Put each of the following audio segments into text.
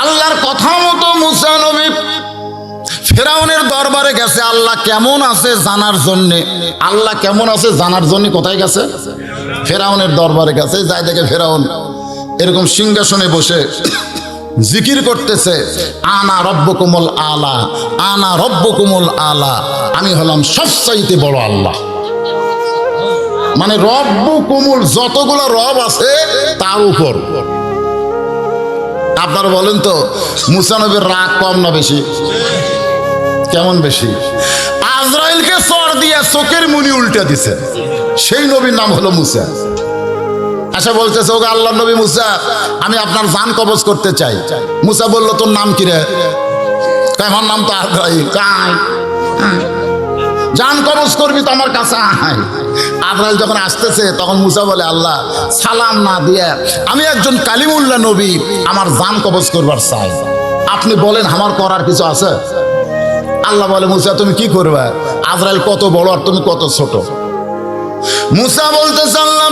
আল্লাহর কথা মতো মুসা নবী ফেরাউনের দরবারে গেছে আল্লাহ কেমন আছে জানার জন্য। আল্লাহ কেমন আছে জানার জন্য কোথায় গেছে? ফেরাউনের দরবারে গেছে। যাই দেখে ফেরাউন এরকম সিংহাসনে বসে জিকির করতেছে, আনা রব্বুকুমুল আলা, আনা রব্বুকুমুল আলা, আমি হলাম সবচাইতে বড় আল্লাহ। মানে রব্বুকুমুল যতগুলো রব আছে তার উপর। আপনারা বলেন তো মুসা নবীর রাগ কম না বেশি? কেমন বেশি? আজরাইলকে চড় দিয়ে চোখের মুনি উল্টে দিছে। সেই নবীর নাম হলো মুসা। আচ্ছা বলতেছে, ওগো আল্লাহর নবী মুসা, আমি আপনার জান কবজ করতে চাই। মুসা বলল, তোর নাম কি রে? আমার নাম তো আজরাইল। জান কবজ করবি তো আমার কাছে আয়। আজরাইল যখন আসতেছে তখন মুসা বলে, আল্লাহ সালাম না দিয়ে আমি একজন কালিমুল্লাহ নবী, আমার জান কবজ করবার চাই, আপনি বলেন আমার করার কিছু আছে? আল্লাহ বলে, মুসা তুমি কি করবে? আজরাইল কত বড় আর তুমি কত ছোট। মুসা বলতেছে, আল্লাহ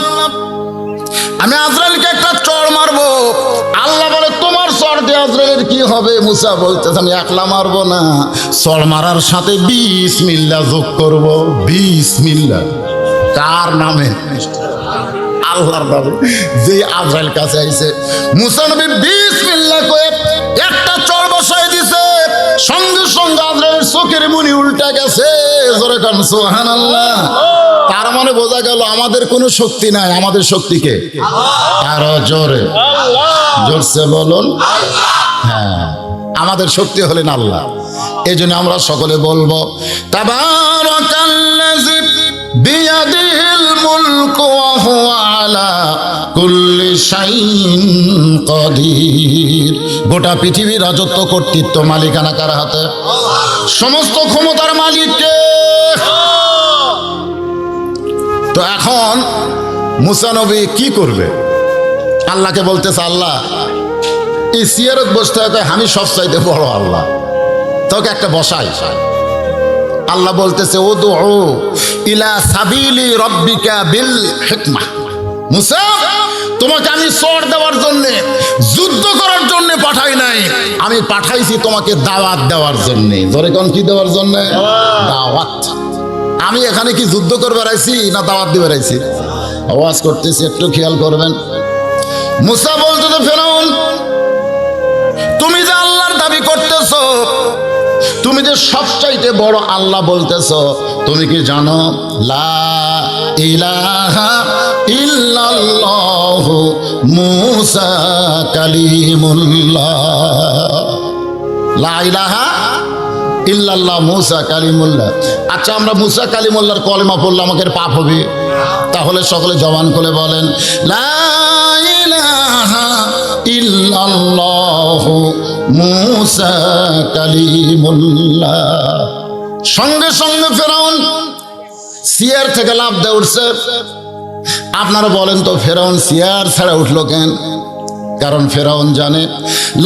আমি আজরাইলকে একটা চড় মারবো। আল্লাহ বলে, তোমার চড় দিয়ে আজরাইলের কি হবে? মুসা বলতেছে, আমি একলা মারবো না, চড় মারার সাথে বিসমিল্লাহ যোগ করবো। বিসমিল্লাহ কার নামে? আল্লাহর নামে। যে আজরাইল কাছে আইছে, মুসা নবী বিসমিল্লাহ কয়ে একটা চড় বসাই দিছে। সঙ্গে সঙ্গে আজরাইলের চোখের মুনি উল্টা গেছে। জোরে কান সুবহানাল্লাহ। তার মানে বোঝা গেল আমাদের কোনো শক্তি নাই, আমাদের শক্তিকে আরো জোরে জোরসে বলুন। হ্যাঁ, আমাদের শক্তি হলেন আল্লাহ। এই জন্য আমরা সকলে বলবো, তাবারাকাল্লাযী বিয়াদিহিল মুলকু ওয়া হুয়া আলা কুল্লি শাইইন কাদির। গোটা পৃথিবীর রাজত্ব কর্তৃত্ব মালিকানা কার হাতে? সমস্ত ক্ষমতার মালিক কে? তো এখন মুসা নবী কি করবে? আল্লাহকে বলতেছে, আল্লাহ এই সিয়ারত বসতে হয়, আমি সবচাইতে বড় আল্লাহ, তোকে একটা বসাই। আল্লাহ বলতেছে, উদউ ইলা সাবিলি রব্বিকা বিল হিকমাহ। মুসা, তোমাকে আমি চড় দেওয়ার জন্য, যুদ্ধ করার জন্য পাঠাই নাই, আমি পাঠাইছি তোমাকে দাওয়াত দেওয়ার জন্য। ধরে কোন কি দেওয়ার জন্য? দাওয়াত। আমি এখানে কি যুদ্ধ করবার আইছি না দাওয়াত দিবার আইছি? আওয়াজ করতেছি, একটু খেয়াল করবেন। মুসা বলতেছে, ফেরাউন তুমি যে আল্লাহর দাবি করতেছো, তুমি যে সবচাইতে বড় আল্লাহ বলতেছো, তুমি কি জানো লা ইলাহা ইল্লাল্লাহু মুসা কালিমুল্লাহ। লা ইলাহা ইল্লাল্লাহ মুসা কালিমুল্লাহ। আচ্ছা, আমরা মুসা কালিমুল্লাহর কলেমা পড়লে আমাদের পাপ হবে? তাহলে সকলে জবান করে বলেন, লা ইলাহা ইল্লাল্লাহু মুসা কালিমুল্লাহ। সঙ্গে সঙ্গে ফেরাউন সিয়ার থেকে লাফ দিয়ে উঠছে। আপনারা বলেন তো ফেরাউন সিয়ার ছাড়া উঠলো কেন? কারণ ফেরাউন জানে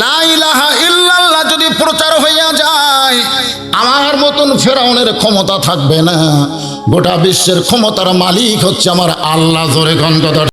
লা ইলাহা ইল্লাল্লাহ যদি প্রচার হইয়া যায়, আমার মতন ফেরাউনের ক্ষমতা থাকবে না। গোটা বিশ্বের ক্ষমতার মালিক হচ্ছে আমার আল্লাহ। জোরে গন্ধ